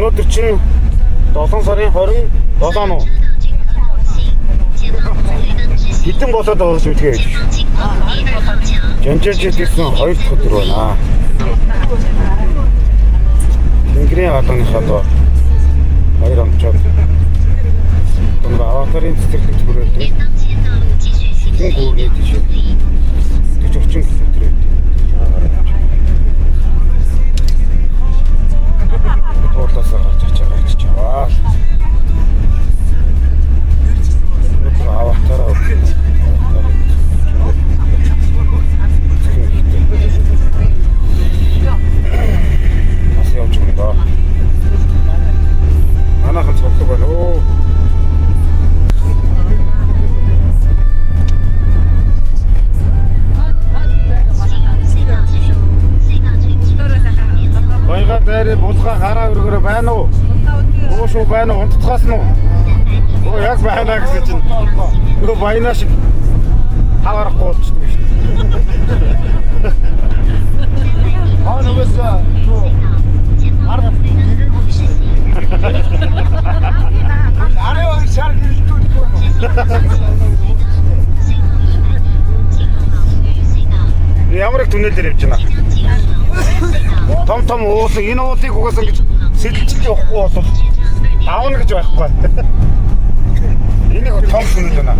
Өнөөдөр чинь 7 сарын 27 нь. Хитэн болоод байгаа юм тэгээ. Жанжиж гэсэн 2 дахь өдөр байна. Тэнгэрийн гадааны хадаа 2 онцод. Өнөө аватарын цэцэрлэг төрөөд. Хитэн гүргээд шүү. 40 км. Туулаас гарч чаваа. Аватараа. Ас явж байгаа. Манайхан цогцол байна оо. Баяга дээр булгаа гараа өргөрөө байна уу? Уушуу байна уу? Унтцгаас нь уу? Оо яг байна гэсэн чинь. Нөгөө баянаа шиг хаварахгүй болчихсон шүү дээ. Аа нөгөөсөө арга гээгүй биш. Араа шар гэлтүүлгүй. Ямар их түнэлээр явж байна. Том уус энэ уулыг угаасан гэж сэлчилж явахгүй бол давна гэж байхгүй. Энийг том түнэл байна.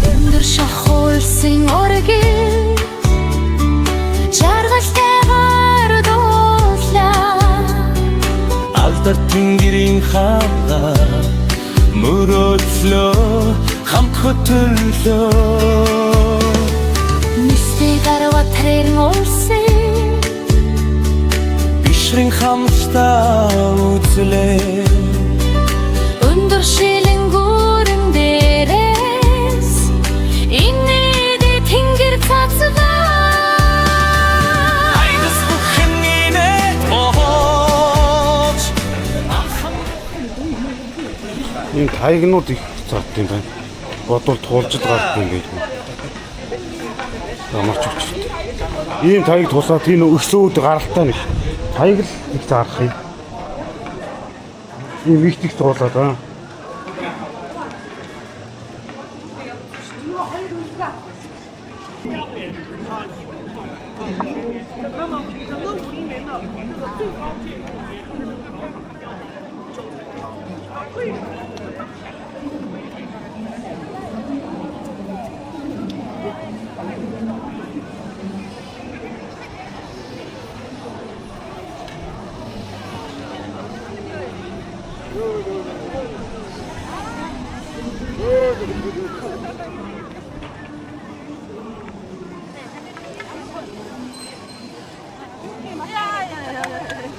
Өндөр шахуулсан оргил жаргалтайгаар дуулаа. Алдар тэнгэрийн хаа мөрөөдлөө хамт хөтлөө. Нүстэй гарва тэрэн улсын Бишрэн хамтдаа үзлээ. өндөр шилэн гүрэн дээрээс инээд тэнгэр цацгаа. Айдас бүхнийнэ оож. Энэ таягнууд их цаат юм байна. Бодвол туулжд гардаг юм гэж. Ямарч өчтэй. Ийм таяг тусаад энэ өсөөд гаралтай нэг. Таяг л их зарах юм. Ийм их их туулаад аа.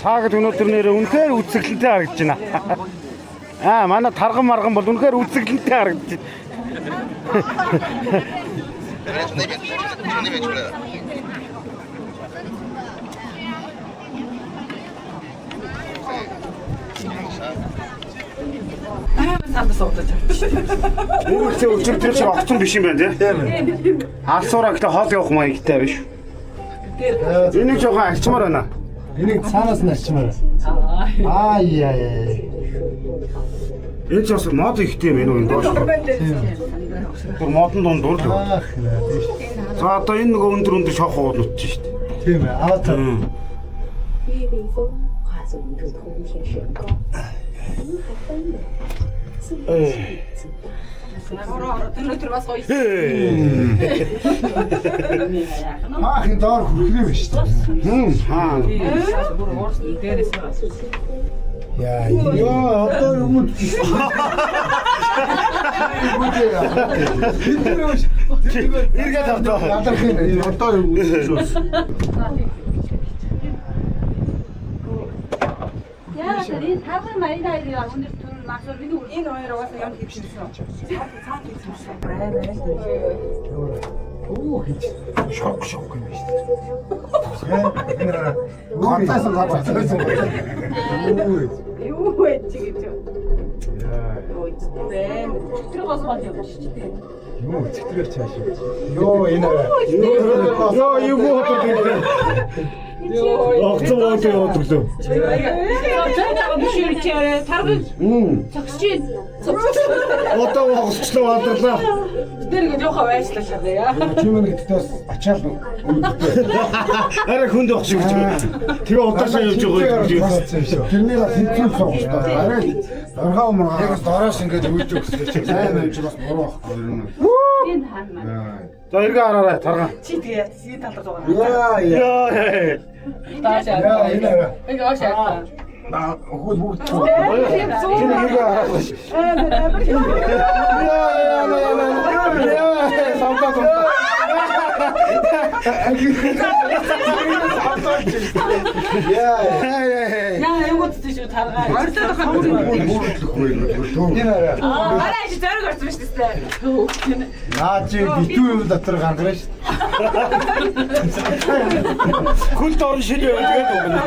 Таагд өнөөдөр нэрээ үнэхээр үзэсгэлэнтэй харагдаж байна. Аа манай тарган марган бол үнэхээр үзэсгэлэнтэй харагдаж байна. Үүнтэй өчигдөр чи огцон биш юм байна тийм. Алсуураа гэхдээ хоол явах маягтай биш. Энийг жоохон арчмаар байна. Энийг цаанаас нь арчмаар. Аа яа. Энэ ч бас мод ихтэй юм энэ доош. Тэр модон дунд дур л. За одоо энэ нөгөө өндөр шохоо нутж шít. Тийм ээ. Аватар. 玉冰峰化作一柱通天神宫，云海奔流，自由自在。 өнөөдөр бас гоё. Маахын доор хүрхрээ биш үү? Хаа. Бүр уурс дээрээс бас. Яа, одоо юм уу? Иргэд авдаа. Одоо юу гэж. Яа, тэр таван маягаар өндөр түн масуур бид Энэ хоёр угаасаа юм хийчихсэн. Цаан хийчихсэн. Оо хич. Шок юм биш үү? Гартайсан гартайсан. Юу вэ чи гэж. Яа. Ой, тэр бас мод юм шүү дээ. Юу цэцгэр чааш. Йоо энэ. Йоо юу хот гэдэг. Огцон өглөө. 저희가 무시를 다른 적신 Одоо огцлоо бадралаа. 내리고 저거 와있어 샤데야. Чимэн гэдэгтээс ачаал Арай хүнд багш гэж. Тэгээ удаашаа явж байгаа юм. тэрнийг тэнцүүл сонгож байгаа. Арай орхоо мөргөө. Ягс дороос ингэж үйж өгсөн чинь сайн байж бас буруу байхгүй ер нь. 닌 한만. За эргээ хараарай таргаа. Чи тэгээ сий талд байгаа. Яа яа. Яа. 다시 Яа энэ. 이거 어시야. На хөл бүгд. Тэр эргээ хараарай. Яа самтаа самтаа. Яа. 야 이것도 드시고 다가. Ордод хатсан. Энэ арай. 알아 이제 저러 갈수 있어. Наа чи битүү юм дотор гангараа шүү. Хүлд орон шилээ тэгээд өгнө.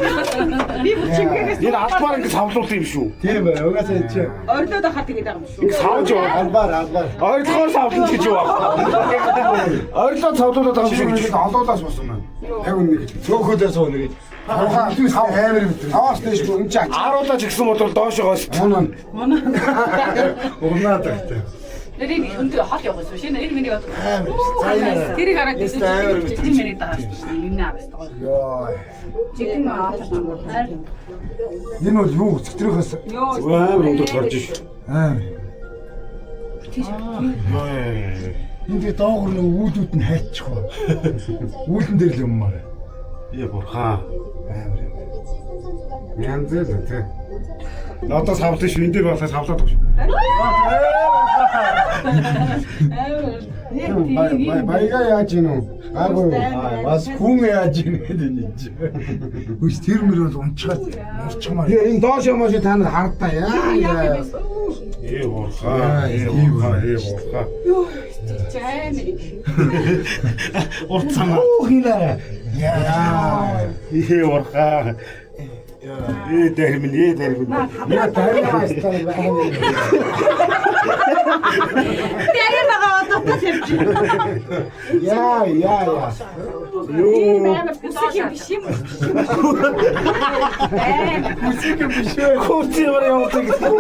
Би чимгээс Энэ албаар ингэ савлуулсан юм шүү. Тийм бай. Угаасаа чи ордод хатдаг гэдэг юм шүү. Ингэ савж яваа. албаар. Ойрлохоор савлуулж гэж юу аа. Ойрлоо савлуулаад байгаа юм шиг гэж. Олоолаас босон маа. Яг үнэ гэж. Цөөхөөдөө сууна гэж. Хаваа амар юм. Таваас дэш гоо энэ ч ач. Аруулаач гисэн мотор доошоогоос. Угнаад тагтай. 내리 근데 핫 여고 있어. 신나 이름이 내가 Цайна. тэрийг хараад Эсвэл амар юм. 지금이 다 있나 봤어. Йоо. 지금 아파서. Энэ бол юу цэцрөхөөс Амар өндөрт гарч иш. амар. Энд доогор нэг үүдүүд нь хайчих ба. Үүдэн дээр л юм маа. Яа бурхан. Амар юм. Янз л тэ. Одоо савлаа шүү. Энд дээр болоо савлаад өгш. Баяга яаж ийн үү? Агуу бас хүн яаж ийн гэдэг юм чи. Хүч тэр мөр бол унчгаад урчмаар. Энэ доош ямааш та нар хардаа яа. Ээ бурхан. Ээ бурхан. Урцсан. Хинаа. Яа. Ээ бурхан. Ээ дэрмэн. Я таараа стаа байна. 때리다가 왔다 샘지. Яа. Юу. 무슨 비심. Коцоор явдаг гэсэн.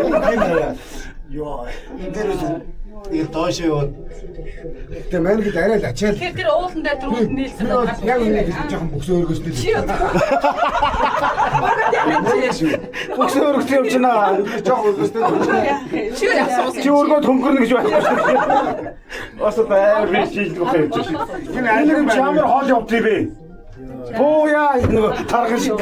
Йоо. Энэ дээр их доош юу. Тэ мань гээд арай л ачаал. Тэр уулан дээр түрүүнд нийлсэн. Яг үнэ гэж жоохон бүксөө өргөстэй. Бокс өргөж явчихна. Жоохон өргөстэй. Чи яасан Чи өргөд хөнгөрнө гэж байхгүй шүү. Бас бай би шийдэх байх юм чи. Энэ айлын чамар хоол явдгийг бэ. Бooя нэг тарган шиг.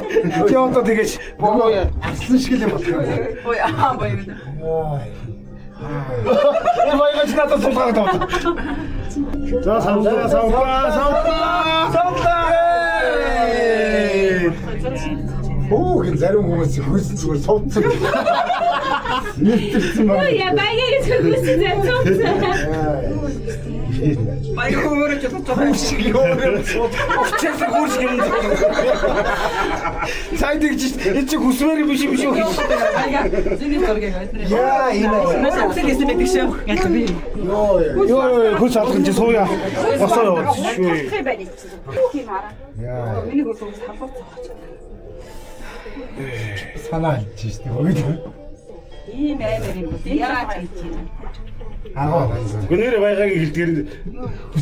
Чи одоо тэгэж бooя Арслан шиг л юм байна. Ой аа баяр. энэ баягч надад суулгаад байна. За савлаа. Оо гин зарим хүмүүс хөөсөн зүгээр сувцсан. Нийтэрсэн байна. Я баярыг зүгсэн зэцүүсэн. Баяр хөөрөж байгаа. Шиг ёо. Очиж хурж юм. Сайд гэж энэ чи хүсвэр биш юм шүү гэж. Зэний дөргээ. Яа энэ. Насаа үсгээс мэдэх шүү. Гэлээ би. Йоо хүн салган чи сууя. Босоо яваад шүү. Яа. Миний хөөс салгуур цааш. Санаа хэлж штэ. Хөөд. Ийм амар юм бол яагаад хийчих юм. Аа. Гүнээр байгаагийн хэлдгэр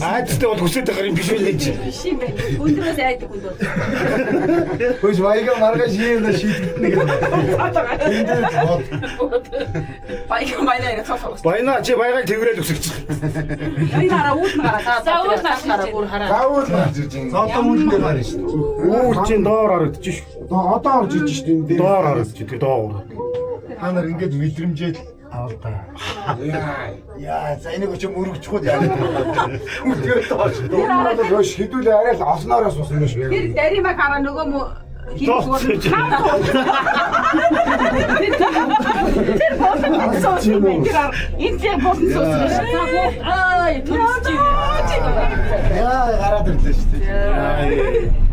айдтай бол хүсэж байгаа юм биш үү гэж. Шим бэ. Өндрөөс айдаг хүн бол. Хөөс баяга маргааш хийх шийдэгдэнэ гэдэг. Энд л бод. Баяр баяр цааш. Байна чи байгааг тэргэрэл өсгөж. Энэ хараа út гараа. За út хараа бүр хараа. Заавал гарч ирж байна. Одоо үүдэн дээр гарна штэ. Өө чи доор харагдчих ш. Одоо орж иж штэ энэ дээр. Доор харагдчих тий доор. Та нар ингэж мэдрэмжээл авалдаа. Яа, за энийг ч юм өргөжчихгүй яа. Үгүй тоош. Энэ бол шийдүүл арай л олноороос усан биш үү? Тэр даримаа хараа нөгөө мө Тэр босон сууч юм байна. Энэ яг босон сууч байна. Аа, түнч. Яа, гараад ирлээ шүү дээ.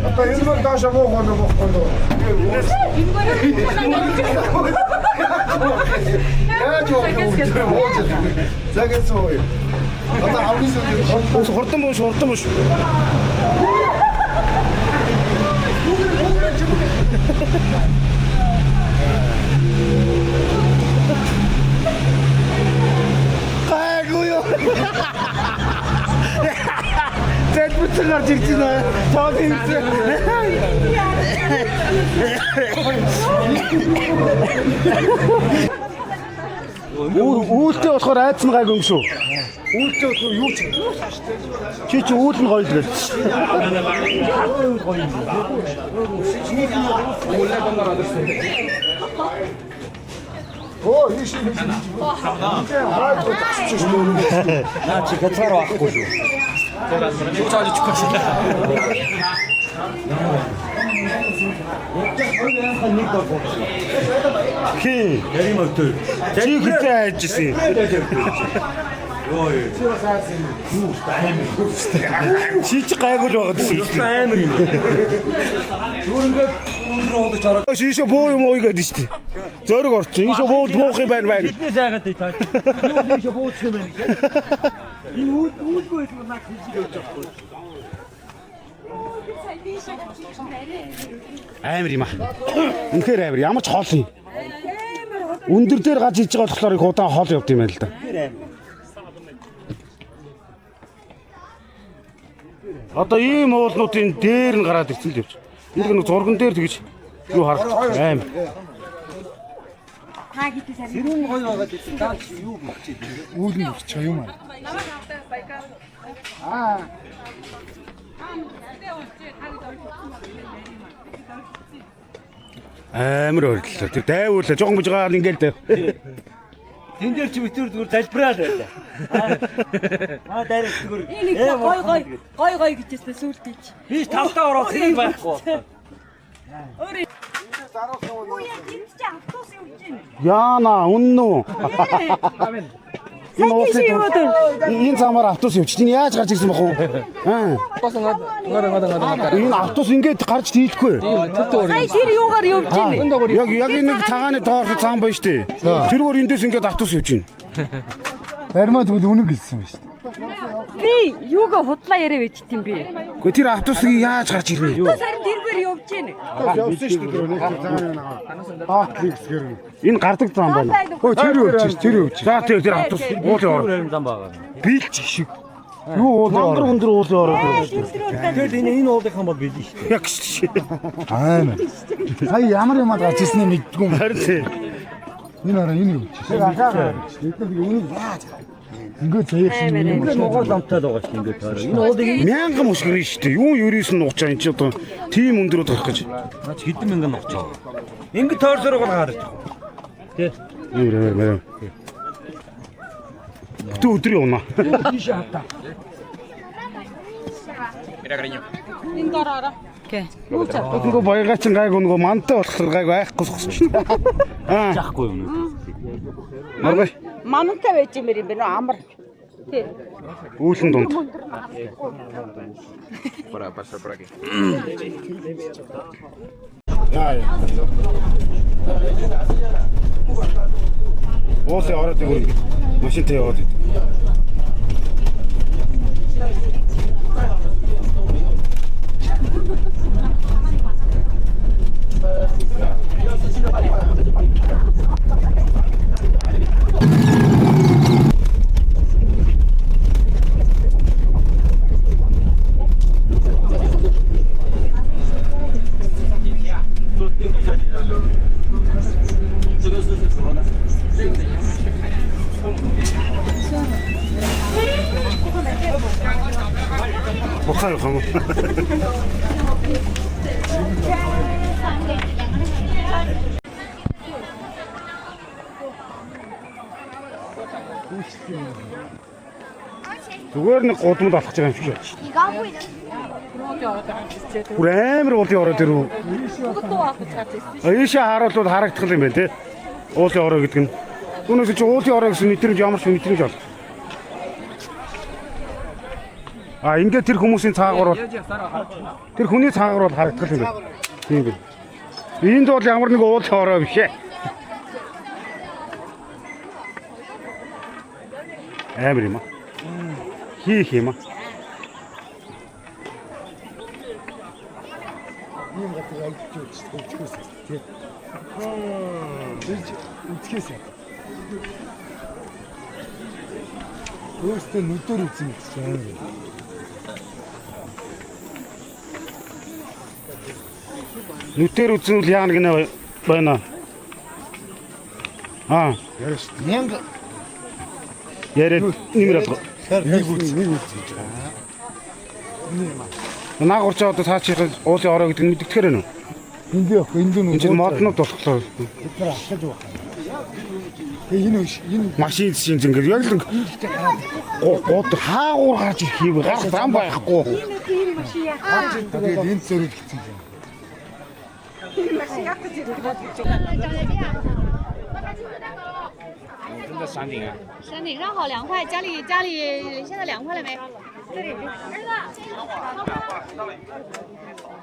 Одоо энэ бол доошо муу гоо. Энэ бол Яаж юу юм. Загасоо. Одоо авлис үү. Хурдан бууш. Гайгүй юу. Тэд бүхэн гарч ирж байна. Тоод юм. Үүлтэй болохоор айдсан гайгүй юм шүү. Үүлтэй болохоор юу ч Чи үйл нь гоё л гэж. оо ийш. Наа чи гацаар байхгүй шүү. Цааш чихгүй шүү. Хи. Ярим өтөө. Чи хитээ хайжсэн. Чи ч гайгүй л байгаа гэсэн. Амар юм. Зүрэнгээ өндрөө удаж хараад. Шишо боо юм уу гэдэг шүү дээ. Зөрөг орчих. Ийшо буух юм байна. Бидний сайгаад ий таа. Юу ийшээ буучих юм байна. Энэ үүдгүй юм наа хийж өгч байгаа. Амар юм аа. Үнэхээр амар. Ямар ч хоол юм. Өндөр дээр гаж иж байгаа болохоор их удаан хоол явд юм байна л да. Одоо ийм уулнуудын дээр нь гараад ирсэн л явж. Энд нэг зурган дээр тэгж юу харах амар. Сэрүүн гоё байгаа гэсэн даа чи юу болчих вэ? Үйл нь болчих юм аа. Амар ойрлоо. Тэр дайвуулаа жоохон бож байгаа ингээл дайв. Тэн дээр чи битүүр зүгээр залбираад байлаа. Дайрах зүгээр. Гой гэжсэн сүултээ чи. Би тавтаа ороод хэрэг байхгүй. Яна үнэн үү? Энэ замаар автобус явчих. Энэ яаж гарч ирсэн бах уу? Энэ автобус ингээд гарч дийлэхгүй. Сая тэр юугаар явж байна? Яг энэ цагааны доорх зам байна штэ. Тэргээр эндээс ингээд автобус явж байна. Баримаа тэгвэл үнэг гэлсэн байна шүү дээ. Би юугаа худлаа яриа байж тийм би. Гэхдээ тэр автобусыг яаж гарч ирнэ? Сарын тэргээр явж байна. Явсан штэ тэр нэг цагааны нагаа. Баатликс гэр. Энэ гардаг зам байна. Өө тэр явж. За тэр автобус уулын ороо. Зам байгаа. Бийлч шиг. Юу уулын өндөр уулын ороо. Тэгэхээр энэ уулынхан бол билээ шүү дээ. Яг шүү. Аа. Сая ямар юм гарч ирсэн юм мэдгүй юм. Харин тийм. Энэ араа энэ юу? Эдгээр үнийг яаж ингээд заяасан юм Ингээд нугаар ламтаад байгаа шүү ингээд таараа. Энэ уулыг Мянган мөсгөр шүү дээ. Юу 9 нууцаа энэ ч одоо тийм өндөрөд гарах гэж. наач хэдэн мянган ногч байгаа. Ингээд тойрсороо гараад байгаа. Тэ. Нэр. Тэ өдөр явна. Тийшээ хатаа. Нөгөө баягаач гайг нөгөө мантай болохоор гайг айхгүй сохсон шүү дээ. Аа. Яахгүй юм уу? Маргай. Манантай байж юм байна амар. Тий. Үүлэн дунд. Яа. Уусын ороод игүүр машинтай яваад идэв. Бохоо хам. Зүгээр нэг гудамд алхаж байгаа юм шиг байна. Бүр амар уулын ороо дээр үү? Ийшээ харуулвал харагдах юм байна те. Уулын ороо гэдэг нь. Түүнээс чи уулын ороо гэсэн нэтрэмж ямар ч нэтрэмж бол. А ингээд тэр хүмүүсийн цаагаар бол тэр хүний цаагаар бол харагдах юм байна. Тийм байна. Энд бол ямар нэг уулын ороо биш ээ. Амар юм аа. Хийх юм аа. Ийм гадаг айдч үзчихээс тий. Үзчихээс. Өөртөө нүдээр үзэн гэсэн. Нүдээр үзвэл яана гинэ байна. Аа, Яраш 1000 яриад нэмэр алга. нэг үз гэж байгаа. Наг урчаа одоо цаачих уулын ороо гэдэг нь мэддэгээр байна уу? Энд явах энд нь Энэ чинь моднууд болохоор бид нар ахаж байгаа. Энэ машин чинь ингээд яг л гууд хаагуур гарч ирэх юм гар зам байхгүй. тэгээд энд зөрүүлчихсэн юм. 山顶上好凉快，家里现在凉快了没？这里。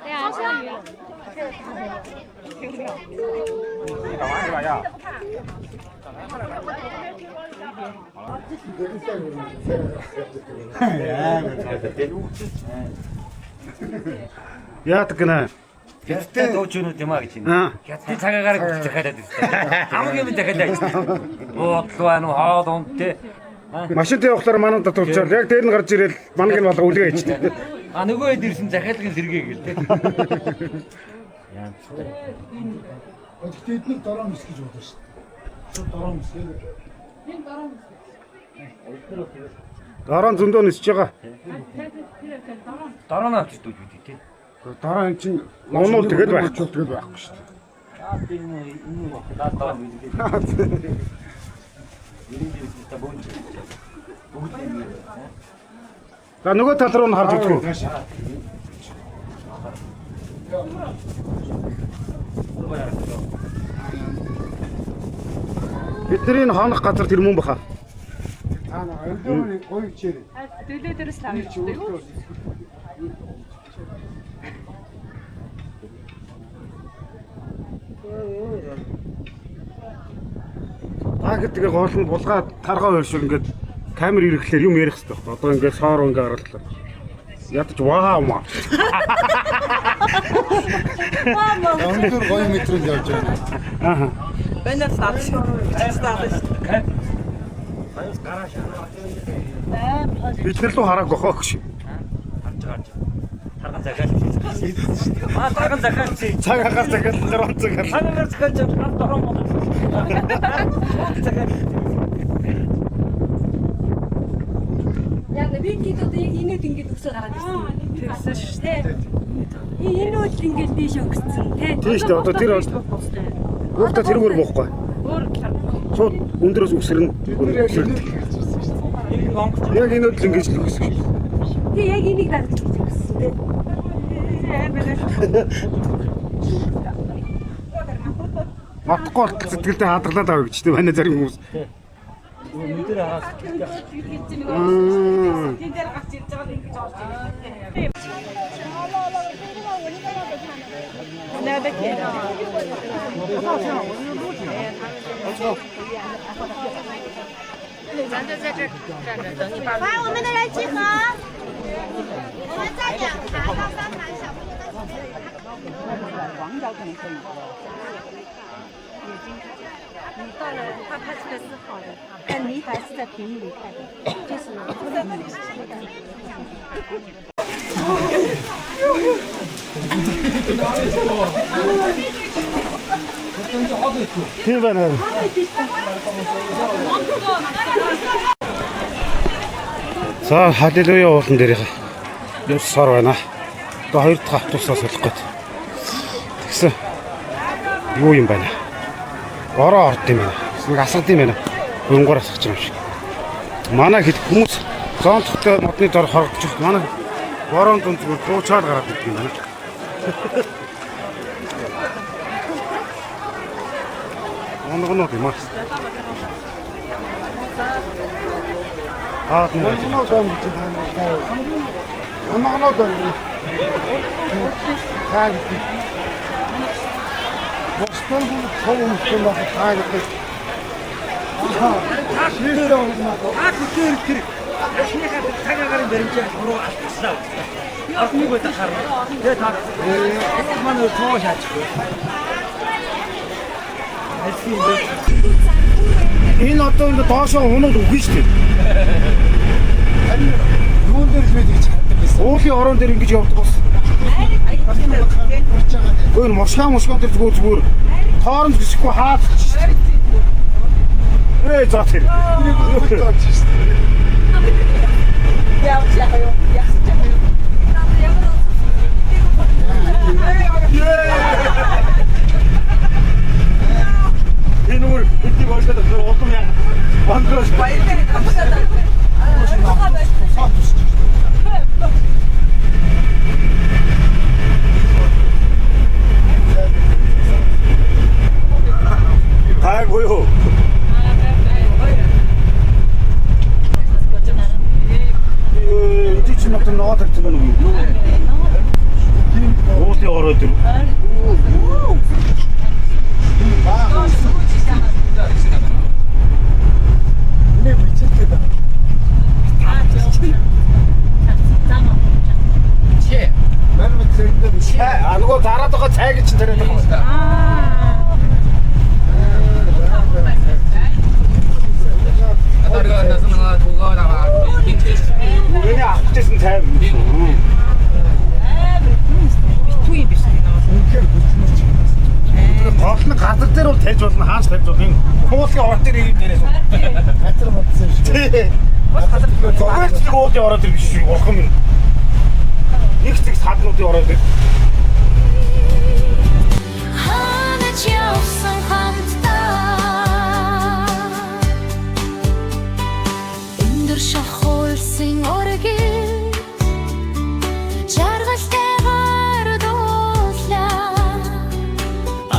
对呀，下雨。 Яадаг гинэ. Гэтэ дуучин юм а гэж байна. Гэтэ цагаагаар хүчтэй хадаад байна. Хамгийн юм дахиад ажиллаа. Буудлаа нөө хоол унтээ. Машинтай явахлаар манад татуулчаар яг дээр нь гарч ирэл манаг нь болго үлгээ ичтэй. А нөгөө хэд ирсэн захиалгын сэргээ гэл тээ. Гэхдээ эднийг дороо мис гэж бодож шүү дээ. Шууд дороо мис гэдэг. Дараа нь зөндөө нисэж байгаа. Дараа нь авч дүүж үү тээ. Дараа нь чинь нуунууд тэгээд байх. Тэгээд байхгүй шүү дээ. Аа тийм энэ даа мэлгээ. За нөгөө тал руу нь харж үзгүй. Бидний хонох газар тэр мөн баха. Та нар ордын гоё хичээрээ. Дөлөө дээрээс тавьчих юу? Та гэдэг гол нь булгаад таргаа ойршил ингээд камер ирэхлээр юм ярих хэрэгтэй байна. Одоо ингээд соор ингээд аргаллаа. Ядаж ваа маа. Өндөр гоё метрээр явж байна. Аа. Бэнэр сарч. Бид нар лу хараагүй хоо гэж. Тарган захиал. Аа тарган захиал чи. Цаг агаар захиал гаруун цагаар. Хагаар захиал чи дором болоо. Яг видеод яг инээд ингэж өсөө гараад ирсэн. Тэгсэн шүү дээ. Энэ үйл ингэж тийш өгсөн тий. Тийм шүү дээ. Одоо тэр өөртөө тэргээр боохгүй. Шууд өндөрөөс үсрэн. Яг энэ үйл ингэж л өгсөн. Тий яг энийг дагж өгсөн тий. Матахгүй болтол сэтгэлдээ хадгалаад авъя гэж тийм байна зарим хүмүүс. Нүдэр хаас. Тэн дээр гарч ирж байгаа ингэж орж ирээ. Тийм байна. За халилуя уулан дээрээ явсаар байна. Одоо хоёр дахь автобусаа солих гээд. Тэгсэн. Юу юм байна? Ороо орд юм байна. Нэг асгад юм байна. Хөнгөр асгаж байгаа юм шиг. Манай хэд хүмүүс зоонцтой модны дор хорогдож байна. Манай ворон дунд зүгээр дуучаад гараад ирдэг юм байна. Оногноо юм аа. Аа тийм. Оногноо дом гэж байна. Оногноо дом. Хаа гэдэг. Бостон том юм байна. Хаа гэдэг. тэр ашныхаа цагаагаар баримжаа буруу алдчихлаа. Асмыг өдөө харна. Тэгээ та манай тоо шаачихгүй. Энэ одоо ингэ доошоо хунууд үгүй шүү дээ. Юун дээр л бид гэж хаддаг гэсэн. Уулийн орон дээр ингэж явдаг бас. Гүн мошгаан дээр зүгээр тооронд гисэхгүй хаад. За тэр. Энэ үр эдний болоод олдом яа. Бандроос баяртай кампусада. Тайггүй юу? Эдгээр чинь одоо ногоо тавьсан байна уу? Уулийн ороод ирэв. Нэг бичээд байна. Чи. Мань мэдсэндээ биш. Нөгөө зараад байгаа цайг чинь тариад байгаа юм байна. Миний авчихсан цай юм. Битгүй биш Үнэхээр бүлмэрч. Тоглоно газар дээр бол тавьж болно хааш тавьж болно. Хуулын орон дээр юм дээрээс. Газар бодсон шүү. Зүгээр ч нэг уулын ороод ир биш шүү. Урхан минь. Нэг зэг саднуудын ороод ир. Ханаж явсан хамтдаа өндөр шахуулсан оргил жаргалтайгаар дуулаа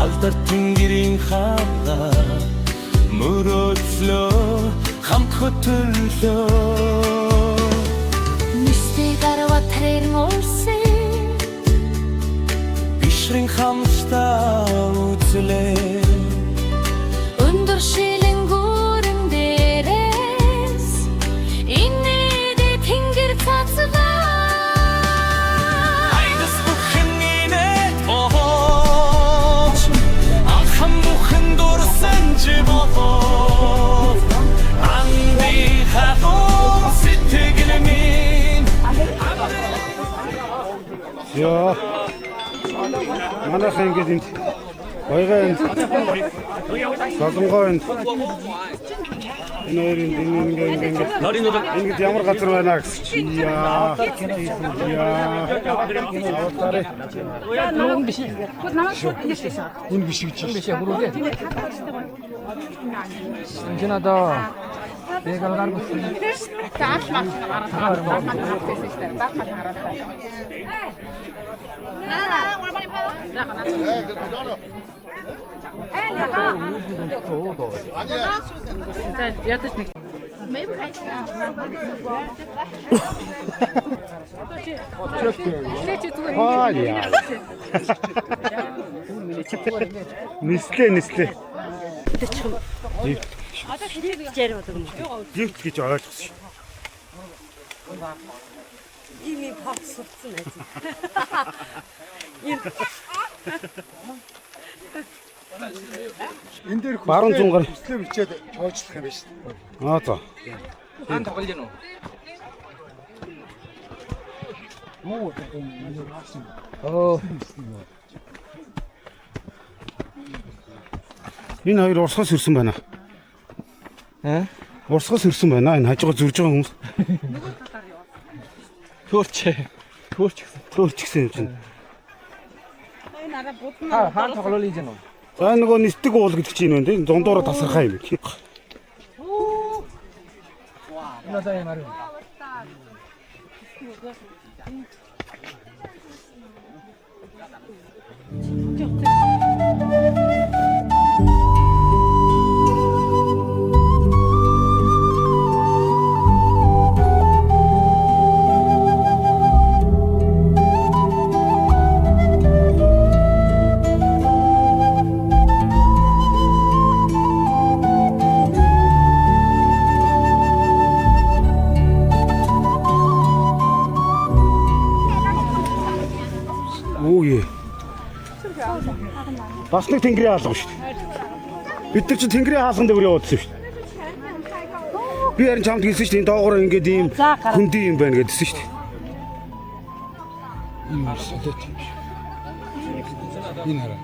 Алдар тэнгэрийн хаваа мөрөөдлөө хамт хөтлөө Нүстэ гарва тэрэн улсын Бишрэн хамтдаа үзлээ өндөр шилэн гүрэн дээрээс инээд тэнгэр цацлаа Айдас бүхэн инээд бохооч Анхан бүхэн дурсан жибохоо Анди хатон сэтгэлмин Яа. Манайхан ингэж энэ баягаа энэ солонгоо энэ хоёрын ингэж ямар газар байна гэсэн чи яа. Нүүн биш. Гол намайг шууд ингэж байсан. Үн биш гэж. Биш хөрөөгөө. Шинжнадаа Бэгал гаргах. Тааш мах гаргах. Ядаж нэг. Нислээ. Одоо хэлээд гэж бодог юм. Гифт гэж ойлгосон шүү. Ими пац сурцсан байж. Энэ дээр баруун зунгаар хүслээ бичээд чойжлох юм биш. Аа за. Ан тоглож гэнэ үү? Энэ хоёр урсгаас ирсэн байна. Урсгаас ирсэн байна. Энэ хажуугаар зурж байгаа хүмүүс. Төөрч гэсэн юм чинь. Хаан тоглол хийж гэнэ үү? За нөгөө нисдэг уул гэдэг чинь юм дээ. Дундуураа тасархаа юм. Энэ одоо ямар вэ? Оо ээ. Бас нэг тэнгэрийн хаалга шүү дээ. Бид нар чи тэнгэрийн хаалган дээр явуулсан шүү дээ. Би харин чамд хэлсэн шүү дээ. Энэ доогоор ингээд ийм хөндөй юм байна гэдсэн шүү дээ. Энэ хараа.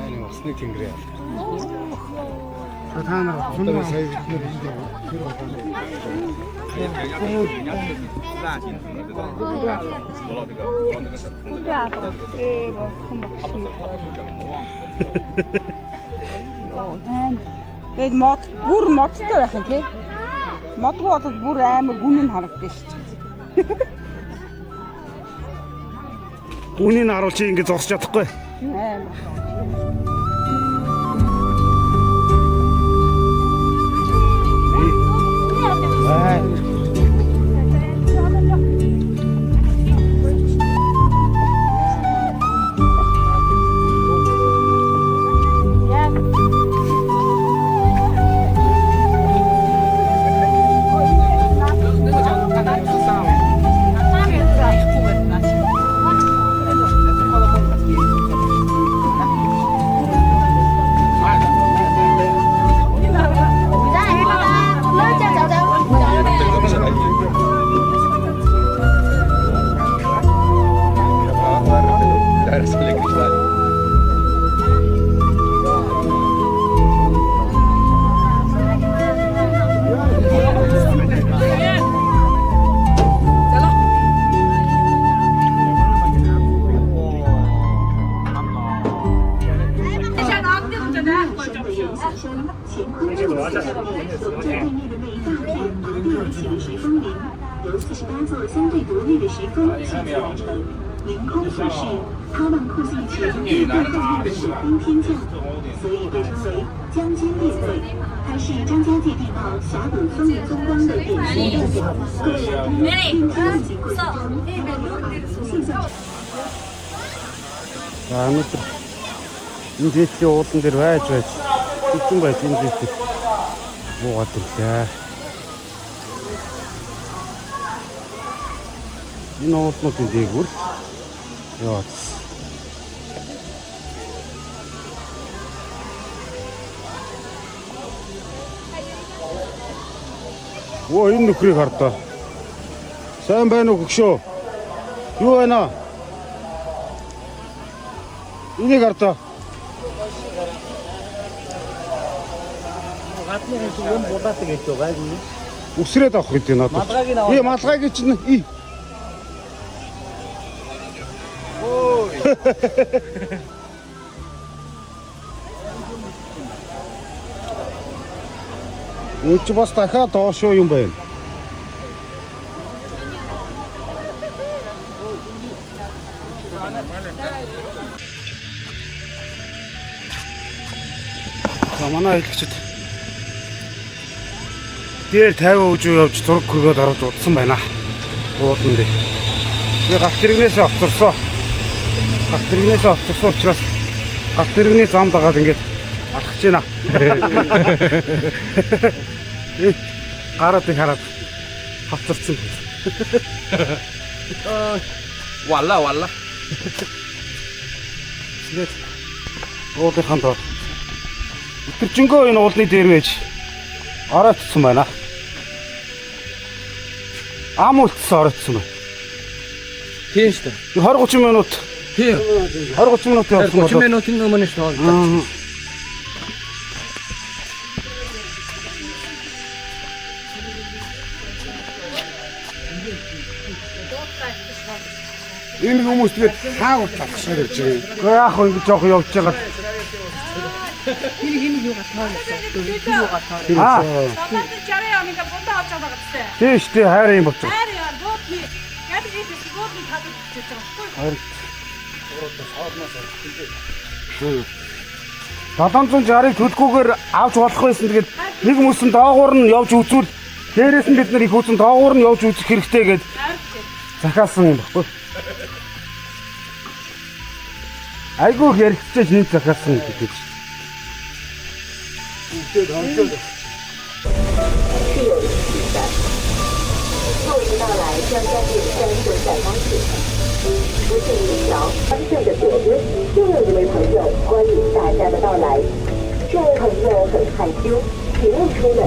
Энэ бас нэг тэнгэрийн хаалга. Та нар хүнээ сая бидний тэр Тэгээд мод бүр модтой байх юм тий. Модгүй болоод бүр амар гүн нь харагдаж шүү дээ. Үнийн харуул чи ингэ зогсож чадахгүй. Өнөөдөр энэ дэвтийн уулан дээр байж хэвчэн байж энэ дэвтийг буугаад ирлээ. Энэ уулнуудын дээгүүр яваад. Оо энэ нөхрийг хардаа. Сайн байна уу гөгшөө? Юу байна? Энийг хардаа. Гадны юм бодаад гэж байгаа. Үсрээд авах гэдэг надад. Би малгайг чинь Үуч бас дахиад доошоо юм байна. Манай хэлэгчд дээр 50 үжүү явж зураг хөргөөд орж удсан байна. Уулан дээр. Би галт тэрэгнээс авцарсан. Галт тэрэгнээс авцарсан учраас галт тэрэгний зам дагаад ингээд алхаж байна. Гараад хараад хавцарсан. Валла. След. Уулынхан доо. Өтөржингөө энэ уулны дээр байж оройтсон байна. Ам үлдсэн оройтсон байна. Тийм шүү дээ. 20-30 минут. Тийм. 20-30 минут явсан бол 30 минутын өмнө шүү дээ. Энэ хүмүүс тэгээд хаагур татчихсан гэж байна. Гэхдээ яг хөө ингэ жоох явж байгаа. Хин юу гатаа. Аа. Бабад чараа яа нэг бодоо авч байгаа гэсэн. Тийм шүү дээ хайр юм болж байгаа. Хайр яа бод. Яг ийм бод татаж чиж байгаа. Хайр. 760-ыг төлөхгүйгээр авч болох байсан. Тэгээд нэг хүмүүс нь доогуур нь явж үзвэл дээрээс нь бид нар их үзэн доогуур нь явж үзэх хэрэгтэй гээд захиалсан юм баггүй. Айгуу хэрэгцээж нэг захиалсан гэдэг. Good. 来，这位朋友很害羞，请勿出门。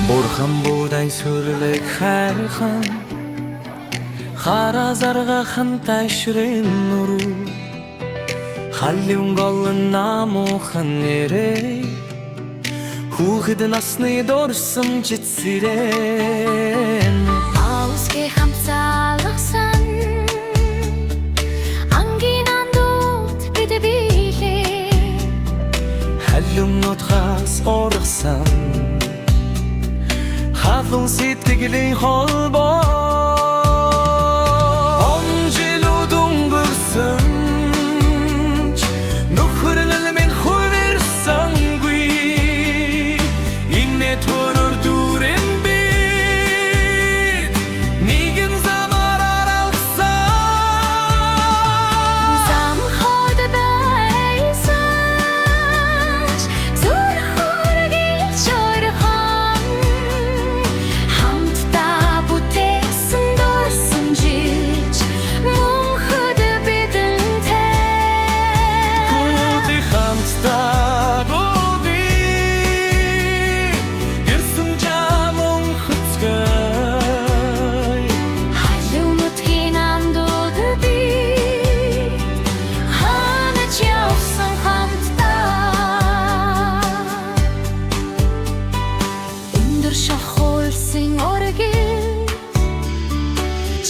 Бурхан буудай сүрлэг хайрхан Харазарга хантай шүрэн нуру Халиун голын намухан нэрэй Хүүхэд насны дурсам житсирэн Ауске хамсалгасан Ангийн андууд бидбилээ Халиун нутгаас оргсан Хадлун сэтгэлийн холбоо Он жил удөнгөрсөн ч Нөхөрлөл минь хувирсангүй Инне төрөр дүүрэн бид Нэгэн замаар аралсан Зам хойд байсан шахуулсан өргөл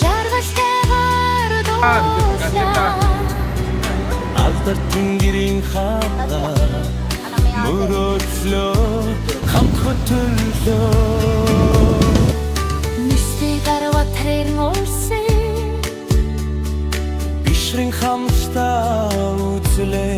жаргалтайгаар дууслаа Алдар тэнгэрийн хаа мөрөдлөө хамт хөтлөө Нүстий гарва тэрэн улсын бишрэн хамтдаа үзлээ